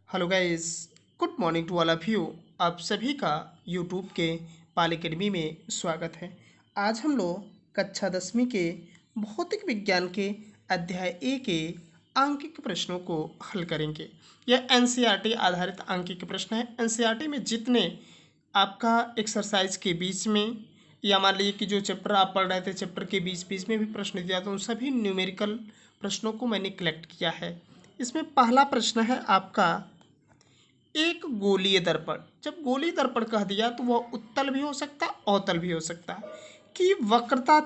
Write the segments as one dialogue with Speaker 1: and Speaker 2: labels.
Speaker 1: Hello guys, good morning to all of you. आप सभी का यूट्यूब के पाल एकेडमी में स्वागत है। आज हम लोग कक्षा 10वीं के भौतिक विज्ञान के अध्याय ए के आंकिक प्रश्नों को हल करेंगे। यह एनसीईआरटी आधारित आंकिक प्रश्न है। एनसीईआरटी में जितने आपका एक्सरसाइज के बीच में या मान लीजिए कि जो चैप्टर आप पढ़ रहे थे चैप्टर के बीच बीच में भी प्रश्न दिया था, उन सभी न्यूमेरिकल प्रश्नों को मैंने कलेक्ट किया है। इसमें पहला प्रश्न है आपका, एक गोलीय दर्पण। जब गोलीय दर्पण कह दिया तो वह उत्तल भी हो सकता है, अवतल भी हो सकता है। कि वक्रता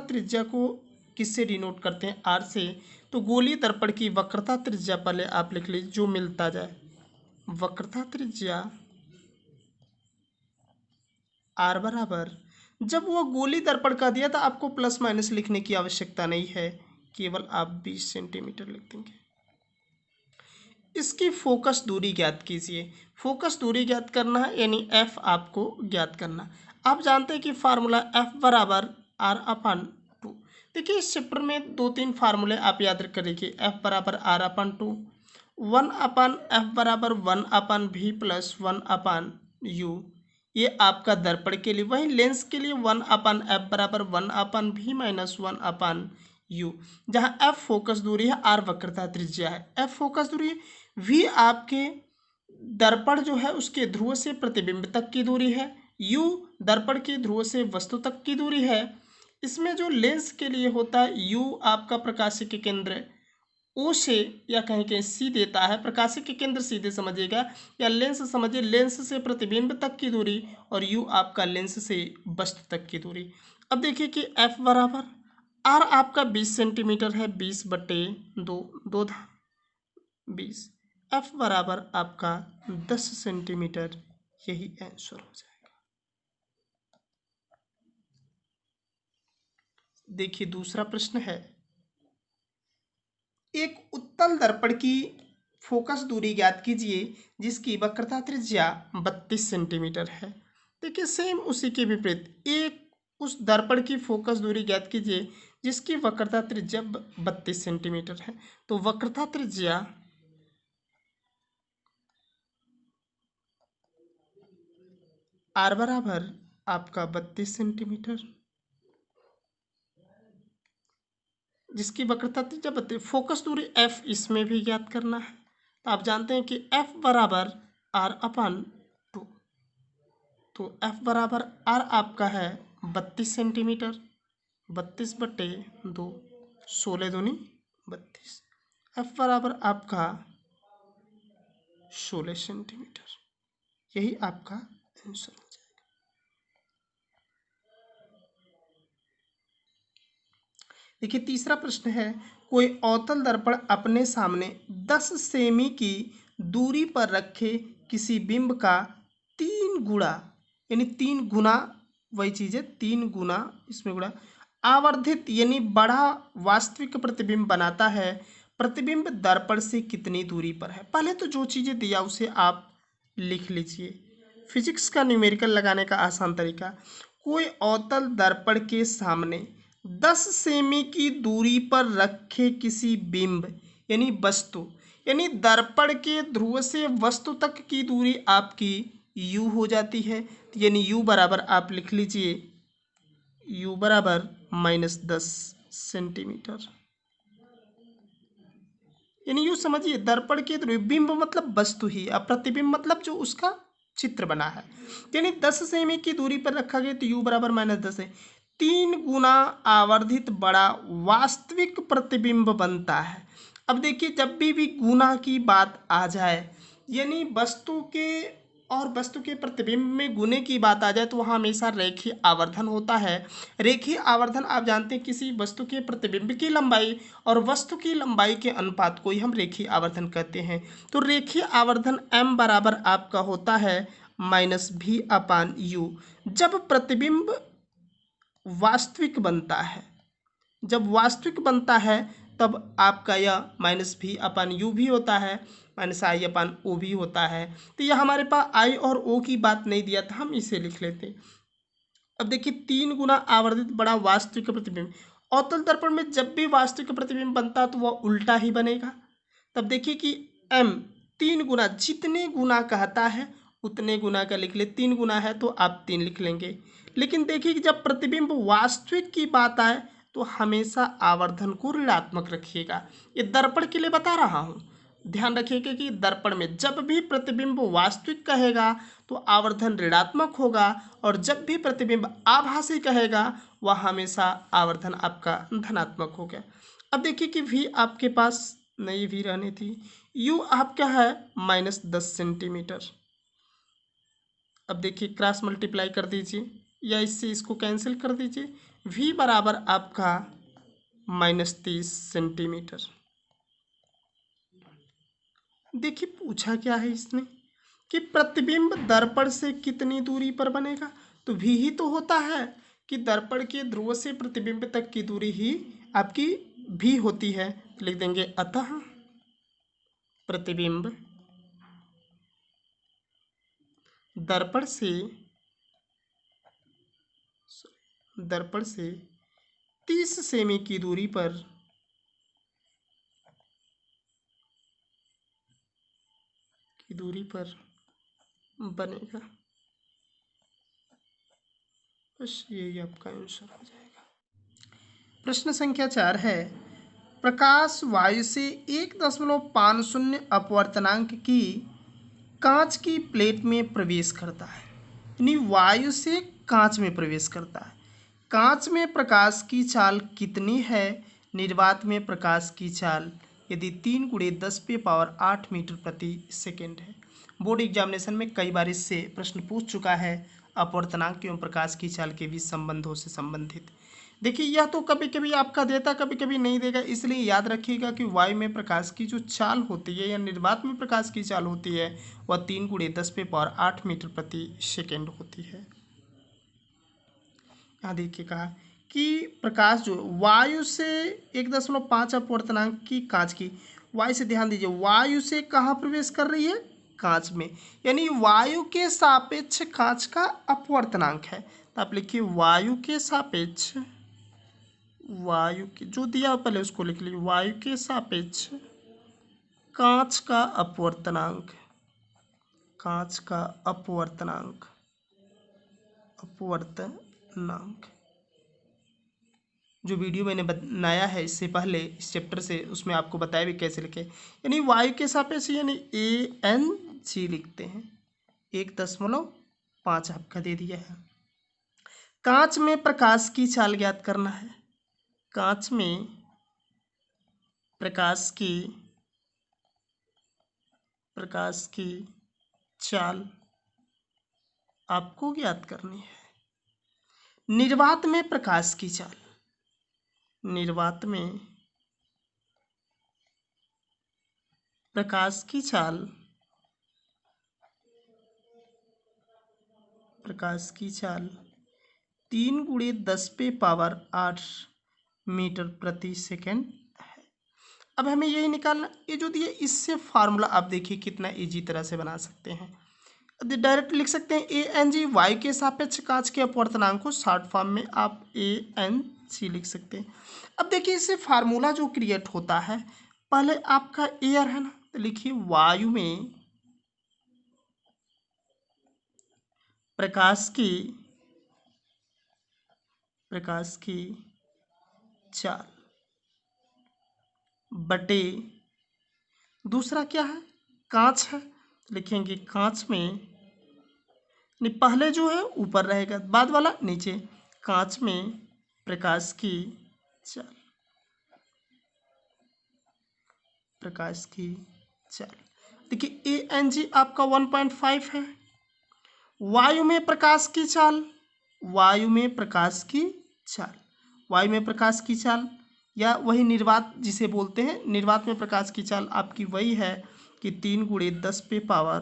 Speaker 1: त्रिज्या को किससे डिनोट करते हैं? आर से। तो गोलीय दर्पण की वक्रता त्रिज्या पहले आप लिख लीजिए, जो मिलता जाए। वक्रता त्रिज्या आर बराबर, जब वह गोलीय दर्पण कह दिया तो आपको प्लस माइनस लिखने की आवश्यकता नहीं है, केवल आप 20 सेंटीमीटर लिख देंगे। इसकी फोकस दूरी ज्ञात कीजिए। फोकस दूरी ज्ञात करना है, यानी एफ आपको ज्ञात करना। आप जानते हैं कि फार्मूला एफ बराबर आर अपन टू। देखिए इस चैप्टर में 2-3 फार्मूले आप याद करेंगे। एफ बराबर R upon two, 1 upon F बराबर 1/v प्लस 1/u। ये आपका दर्पण के लिए। वहीं लेंस के लिए 1/f बराबर 1/v माइनस 1/u। जहाँ f फोकस दूरी है, r वक्रता त्रिज्या है। f फोकस दूरी है, v आपके दर्पण जो है उसके ध्रुव से प्रतिबिंब तक की दूरी है, u दर्पण के ध्रुव से वस्तु तक की दूरी है। इसमें जो लेंस के लिए होता है, u आपका प्रकाश के केंद्र ओ से या कहीं कहीं सी देता है। प्रकाशिक के केंद्र सीधे समझिएगा, या लेंस समझिए, लेंस से प्रतिबिंब तक की दूरी, और यू आपका लेंस से वस्तु तक की दूरी। अब देखिए कि एफ बराबर आर आपका 20 सेंटीमीटर है, 20/2, 20। एफ बराबर आपका 10 सेंटीमीटर, यही आंसर हो जाएगा। देखिए दूसरा प्रश्न है, एक उत्तल दर्पण की फोकस दूरी ज्ञात कीजिए जिसकी वक्रता त्रिज्या 32 सेंटीमीटर है। देखिए सेम उसी के विपरीत, एक उस दर्पण की फोकस दूरी ज्ञात कीजिए जिसकी वक्रता त्रिज्या 32 सेंटीमीटर है। तो वक्रता त्रिज्या आर बराबर आपका 32 सेंटीमीटर, जिसकी वक्रता त्रिज्या 32। फोकस दूरी एफ इसमें भी ज्ञात करना है। तो आप जानते हैं कि एफ बराबर आर अपन टू। तो एफ बराबर आर आपका है 32 सेंटीमीटर, 32/2, 16 दूनी 32। एफ बराबर आपका 16 सेंटीमीटर, यही आपका आंसर हो जाएगा। देखिए तीसरा प्रश्न है, कोई अवतल दर्पण अपने सामने 10 सेमी की दूरी पर रखे किसी बिंब का 3 गुणा, यानी 3 गुना, वही चीज़ है 3 गुना, इसमें गुणा आवर्धित यानी बड़ा वास्तविक प्रतिबिंब बनाता है। प्रतिबिंब दर्पण से कितनी दूरी पर है? पहले तो जो चीज़ें दिया उसे आप लिख लीजिए। फिजिक्स का न्यूमेरिकल लगाने का आसान तरीका, कोई अवतल दर्पण के सामने 10 सेमी की दूरी पर रखे किसी बिंब यानी वस्तु, यानी दर्पण के ध्रुव से वस्तु तक की दूरी आपकी u हो जाती है। यानी u बराबर आप लिख लीजिए, u बराबर -10 सेंटीमीटर। यानी यूँ समझिए, दर्पण के ध्रुव, बिंब मतलब वस्तु ही, अब प्रतिबिंब मतलब जो उसका चित्र बना है। यानी 10 सेमी की दूरी पर रखा गया तो u बराबर -10 है। 3 गुना आवर्धित बड़ा वास्तविक प्रतिबिंब बनता है। अब देखिए जब भी गुना की बात आ जाए, यानी वस्तु के और वस्तु के प्रतिबिंब में गुने की बात आ जाए तो वहाँ हमेशा रेखीय आवर्धन होता है। रेखीय आवर्धन आप जानते हैं, किसी वस्तु के प्रतिबिंब की लंबाई और वस्तु की लंबाई के अनुपात को ही हम रेखीय आवर्धन कहते हैं। तो रेखीय आवर्धन m बराबर आपका होता है -v/u। जब प्रतिबिंब वास्तविक बनता है, जब वास्तविक बनता है तब आपका यह -v/u भी होता है, -i/o भी होता है। तो यह हमारे पास i और o की बात नहीं दिया था, हम इसे लिख लेते। अब देखिए 3 गुना आवर्धित बड़ा वास्तविक प्रतिबिंब, अवतल दर्पण में जब भी वास्तविक प्रतिबिंब बनता है तो वह उल्टा ही बनेगा। तब देखिए कि m 3 गुना, जितने गुना कहता है उतने गुना का लिख ले। 3 गुना है तो आप 3 लिख लेंगे। लेकिन देखिए कि जब प्रतिबिंब वास्तविक की बात आए तो हमेशा आवर्धन को ऋणात्मक रखिएगा। ये दर्पण के लिए बता रहा हूँ, ध्यान रखिएगा कि दर्पण में जब भी प्रतिबिंब वास्तविक कहेगा तो आवर्धन ऋणात्मक होगा, और जब भी प्रतिबिंब आभासी कहेगा वह हमेशा आवर्धन आपका धनात्मक हो गया। अब देखिए कि v आपके पास नहीं, v रहनी थी, u आपका है -10 सेंटीमीटर। अब देखिए क्रॉस मल्टीप्लाई कर दीजिए या इससे इसको कैंसिल कर दीजिए, v बराबर आपका -30 सेंटीमीटर। देखिए पूछा क्या है इसने कि प्रतिबिंब दर्पण से कितनी दूरी पर बनेगा, तो v ही तो होता है कि दर्पण के ध्रुव से प्रतिबिंब तक की दूरी ही आपकी v होती है। तो लिख देंगे अतः प्रतिबिंब दर्पण से 30 सेमी की दूरी पर बनेगा। बस यही आपका आंसर हो जाएगा। प्रश्न संख्या 4 है, प्रकाश वायु से 1.50 अपवर्तनांक की कांच की प्लेट में प्रवेश करता है, यानी वायु से कांच में प्रवेश करता है। कांच में प्रकाश की चाल कितनी है? निर्वात में प्रकाश की चाल यदि 3 × 10⁸ मीटर प्रति सेकेंड है। बोर्ड एग्जामिनेशन में कई बार इससे प्रश्न पूछ चुका है, अपवर्तनांक एवं प्रकाश की चाल के बीच संबंधों से संबंधित। देखिए यह तो कभी कभी आपका देता, कभी कभी नहीं देगा, इसलिए याद रखिएगा कि वायु में प्रकाश की जो चाल होती है या निर्वात में प्रकाश की चाल होती है वह 3 × 10⁸ मीटर प्रति सेकेंड होती है। यहाँ देखिए कहा कि प्रकाश जो वायु से 1.5 अपवर्तनांक की कांच की, वायु से, ध्यान दीजिए, वायु से कहाँ प्रवेश कर रही है? कांच में, यानी वायु के सापेक्ष कांच का अपवर्तनांक है। तो आप लिखिए वायु के सापेक्ष, वायु के जो दिया पहले उसको लिख लीजिए, वायु के सापेक्ष कांच का अपवर्तनांक, कांच का अपवर्तनांक, जो वीडियो मैंने बनाया है इससे पहले इस चैप्टर से, उसमें आपको बताया भी कैसे लिखे, यानी वायु के सापेक्ष यानी ANG लिखते हैं। 1.5 आपका दे दिया है। कांच में प्रकाश की चाल ज्ञात करना है। कांच में प्रकाश की चाल आपको ज्ञात करनी है। निर्वात में प्रकाश की चाल, निर्वात में प्रकाश की चाल, प्रकाश की चाल 3 × 10⁸ मीटर प्रति सेकेंड है। अब हमें यही निकालना, ये जो दिए इससे फार्मूला आप देखिए कितना इजी तरह से बना सकते हैं। डायरेक्ट लिख सकते हैं ANG, वायु के सापेक्ष कांच के अपवर्तनांक को शॉर्ट फॉर्म में आप ANG लिख सकते हैं। अब देखिए इससे फार्मूला जो क्रिएट होता है, पहले आपका एयर है ना, तो लिखिए वायु में प्रकाश की चाल बटे दूसरा क्या है? कांच है, लिखेंगे कांच में, नहीं पहले जो है ऊपर रहेगा, बाद वाला नीचे, कांच में प्रकाश की चाल, प्रकाश की चाल। देखिए ANG आपका 1.5 है। वायु में प्रकाश की चाल, वायु में प्रकाश की चाल, वायु में प्रकाश की चाल या वही निर्वात जिसे बोलते हैं, निर्वात में प्रकाश की चाल आपकी वही है कि 3 × 10⁸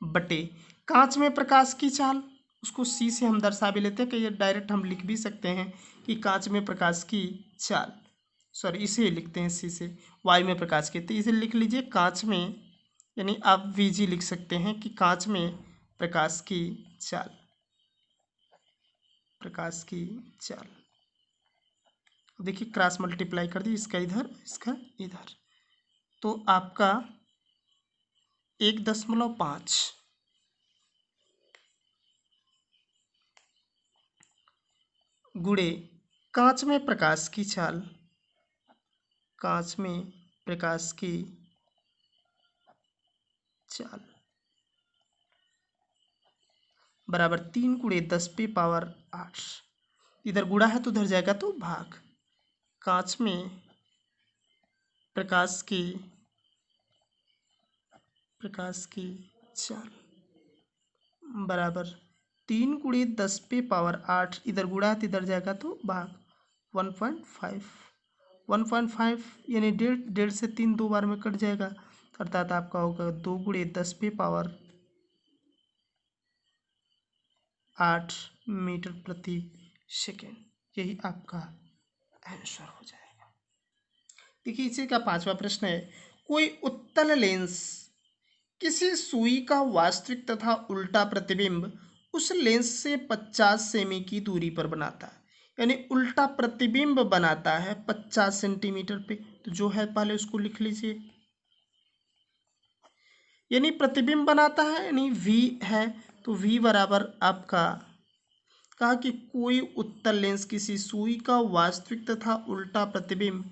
Speaker 1: बटे कांच में प्रकाश की चाल, उसको C से हम दर्शा भी लेते हैं कि ये डायरेक्ट हम लिख भी सकते हैं कि कांच में प्रकाश की चाल, सॉरी इसे लिखते हैं C से, वायु में प्रकाश की, तो इसे लिख लीजिए कांच में, यानी आप VG लिख सकते हैं कि कांच में प्रकाश की चाल, प्रकाश की चाल। देखिए क्रॉस मल्टीप्लाई कर दी, इसका इधर, इसका इधर, तो आपका 1.5 गुणे कांच में प्रकाश की चाल, कांच में प्रकाश की चाल बराबर 3 गुणे 10⁸ इधर गुणा है तो उधर जाएगा तो भाग। कांच में प्रकाश की चाल बराबर 3 गुणे 10⁸ इधर गुणा है तो इधर जाएगा तो भाग 1.5 यानी 1.5 से 3 दो बार में कट जाएगा, अर्थात आपका होगा 2 गुणे 10⁸ मीटर प्रति सेकेंड। यही आपका आंसर हो जाएगा। देखिए इसी का 5वां प्रश्न है, कोई उत्तल लेंस किसी सुई का वास्तविक तथा उल्टा प्रतिबिंब उस लेंस से 50 सेमी की दूरी पर बनाता है, यानी उल्टा प्रतिबिंब बनाता है 50 सेंटीमीटर पे। तो जो है पहले उसको लिख लीजिए, यानी प्रतिबिंब बनाता है यानी v है, तो v बराबर आपका कहा कि कोई उत्तल लेंस किसी सुई का वास्तविक तथा उल्टा प्रतिबिंब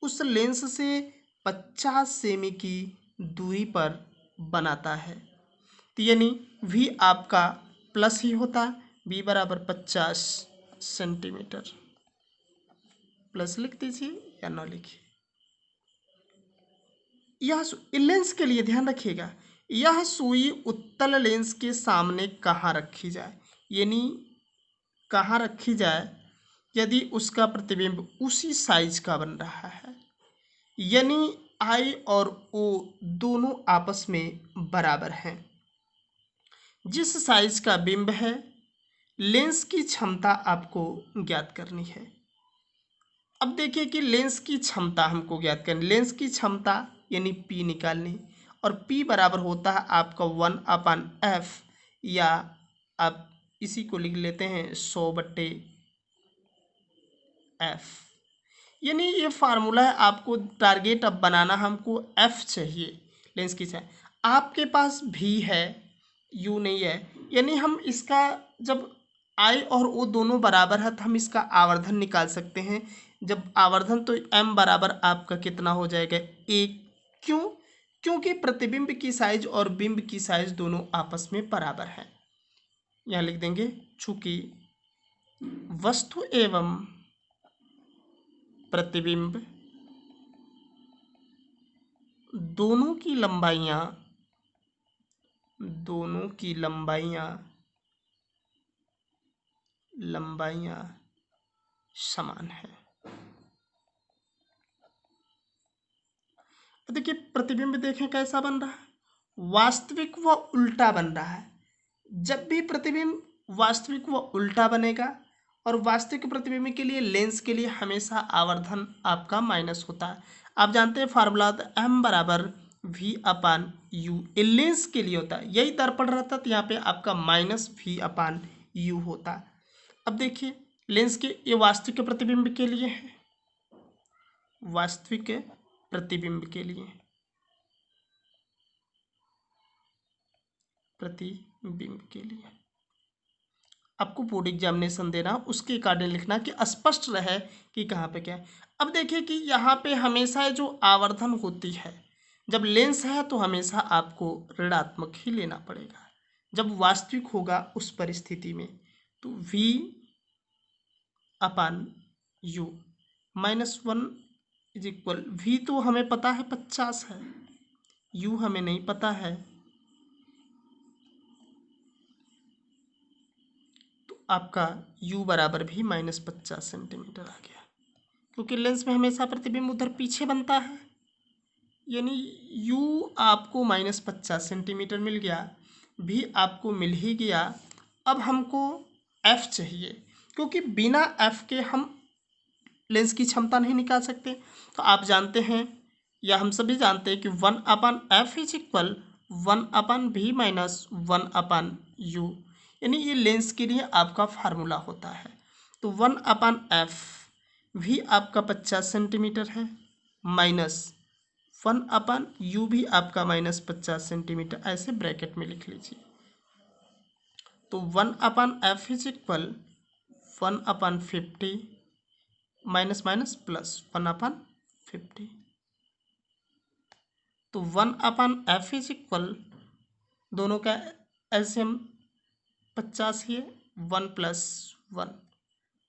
Speaker 1: उस लेंस से 50 सेमी की दूरी पर बनाता है, तो यानी v आपका प्लस ही होता है, v बराबर 50 सेंटीमीटर। प्लस लिख दीजिए या ना लिखिए। यह लेंस के लिए ध्यान रखिएगा, यह सुई उत्तल लेंस के सामने कहाँ रखी जाए, यानी कहाँ रखी जाए यदि उसका प्रतिबिंब उसी साइज का बन रहा है, यानी I और O दोनों आपस में बराबर हैं। जिस साइज का बिंब है, लेंस की क्षमता आपको ज्ञात करनी है। अब देखिए कि लेंस की क्षमता हमको ज्ञात करनी, लेंस की क्षमता यानी P निकालनी, और P बराबर होता है आपका 1/f, या आप इसी को लिख लेते हैं 100/f, यानी ये फार्मूला है। आपको टारगेट अब बनाना, हमको f चाहिए लेंस की चाहिए, आपके पास v है u नहीं है, यानी हम इसका जब I और O दोनों बराबर है तो हम इसका आवर्धन निकाल सकते हैं। जब आवर्धन तो m बराबर आपका कितना हो जाएगा 1, क्यों? क्योंकि प्रतिबिंब की साइज और बिंब की साइज दोनों आपस में बराबर है। यहाँ लिख देंगे, चूंकि वस्तु एवं प्रतिबिंब दोनों की लंबाइयाँ समान है। तो देखिए प्रतिबिंब देखें कैसा बन रहा है, वास्तविक व उल्टा बन रहा है। जब भी प्रतिबिंब वास्तविक व उल्टा बनेगा, और वास्तविक प्रतिबिंब के लिए लेंस के लिए हमेशा आवर्धन आपका माइनस होता है। आप जानते हैं फार्मूला m बराबर v/u, लेंस के लिए होता है। यही दर्पण रहता तो यहाँ पे आपका -v/u होता। अब देखिए लेंस के, ये वास्तविक प्रतिबिंब के लिए है, वास्तविक प्रतिबिंब के लिए, प्रतिबिंब के लिए आपको बोर्ड एग्जामिनेशन देना, उसके अकॉर्डिंग लिखना कि स्पष्ट रहे कि कहाँ पे क्या है। अब देखिए कि यहाँ पे हमेशा जो आवर्धन होती है, जब लेंस है तो हमेशा आपको ऋणात्मक ही लेना पड़ेगा। जब वास्तविक होगा उस परिस्थिति में तो v/u -1 इज इक्वल, v तो हमें पता है 50 है, u हमें नहीं पता है, तो आपका u बराबर भी -50 सेंटीमीटर आ गया, क्योंकि लेंस में हमेशा प्रतिबिंब उधर पीछे बनता है, यानी u आपको -50 सेंटीमीटर मिल गया, v आपको मिल ही गया। अब हमको f चाहिए, क्योंकि बिना f के हम लेंस की क्षमता नहीं निकाल सकते। तो आप जानते हैं या हम सभी जानते हैं कि 1/f is equal 1/v minus 1/u, यानी ये लेंस के लिए आपका फार्मूला होता है। तो 1/f, v आपका 50 सेंटीमीटर है, माइनस 1/u भी आपका -50 सेंटीमीटर, ऐसे ब्रैकेट में लिख लीजिए। तो 1/f is equal 1/50 minus minus plus 1/50। तो 1/f इज इक्वल, दोनों का एलसीएम 50 ही है, 1 + 1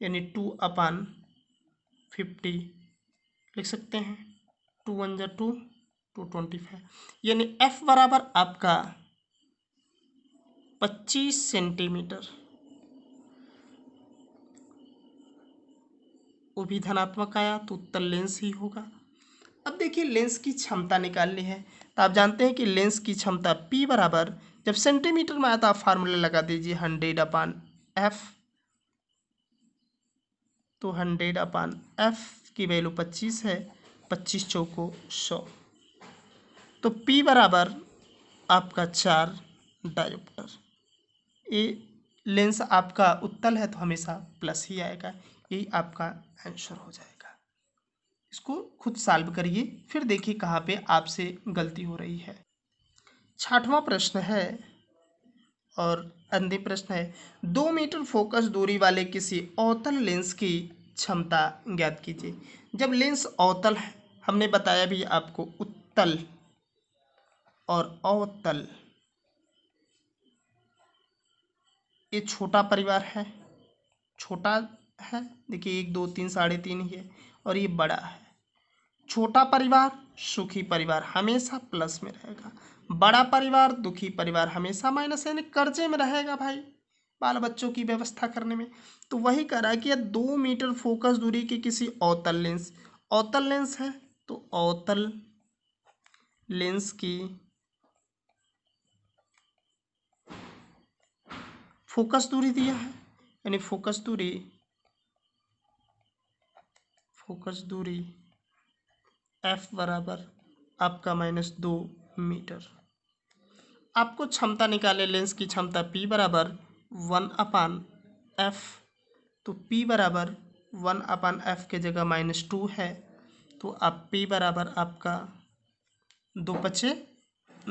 Speaker 1: यानी 2/50 लिख सकते हैं। 2 × 1 = 2, 225 यानी f बराबर आपका 25 सेंटीमीटर, वो भी धनात्मक आया तो उत्तर लेंस ही होगा। अब देखिए लेंस की क्षमता निकालनी है, तो आप जानते हैं कि लेंस की क्षमता P बराबर, जब सेंटीमीटर में आता फार्मूला लगा दीजिए 100/f। तो 100/f की वैल्यू 25 है, 25 चौको 100। तो P बराबर आपका 4 डायोप्टर। ये लेंस आपका उत्तल है तो हमेशा प्लस ही आएगा, यही आपका आंसर हो जाएगा। इसको खुद सॉल्व करिए, फिर देखिए कहाँ पे आपसे गलती हो रही है। 6वां प्रश्न है और अंतिम प्रश्न है, 2 मीटर फोकस दूरी वाले किसी अवतल लेंस की क्षमता ज्ञात कीजिए। जब लेंस अवतल है, हमने बताया भी आपको उत्तल और अवतल, ये छोटा परिवार है, छोटा है, देखिए 1 2 3 3.5 ही है, और ये बड़ा है। छोटा परिवार सुखी परिवार हमेशा प्लस में रहेगा, बड़ा परिवार दुखी परिवार हमेशा माइनस यानी कर्जे में रहेगा भाई, बाल बच्चों की व्यवस्था करने में। तो वही कह रहा है कि 2 मीटर फोकस दूरी के किसी अवतल लेंस, अवतल लेंस है तो अवतल लेंस की फोकस दूरी दिया है, यानी फोकस दूरी f बराबर आपका -2 मीटर। आपको क्षमता निकाले, लेंस की क्षमता P बराबर 1/f। तो P बराबर 1/f के जगह -2 है, तो आप P बराबर आपका 2 × 5 =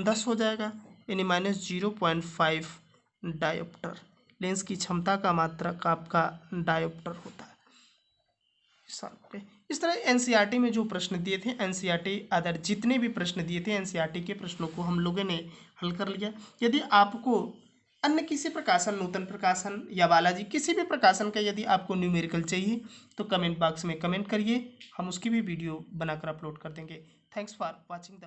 Speaker 1: 10 हो जाएगा, यानी -0.5 डायोप्टर। लेंस की क्षमता का मात्रक आपका डायोप्टर होता है। इस तरह एनसीईआरटी में जो प्रश्न दिए थे, एनसीईआरटी आधारित जितने भी प्रश्न दिए थे, एनसीईआरटी के प्रश्नों को हम लोगों ने हल कर लिया। यदि आपको अन्य किसी प्रकाशन, नूतन प्रकाशन या बालाजी किसी भी प्रकाशन का यदि आपको न्यूमेरिकल चाहिए तो कमेंट बॉक्स में कमेंट करिए, हम उसकी भी वीडियो बनाकर अपलोड कर देंगे। Thanks for watching the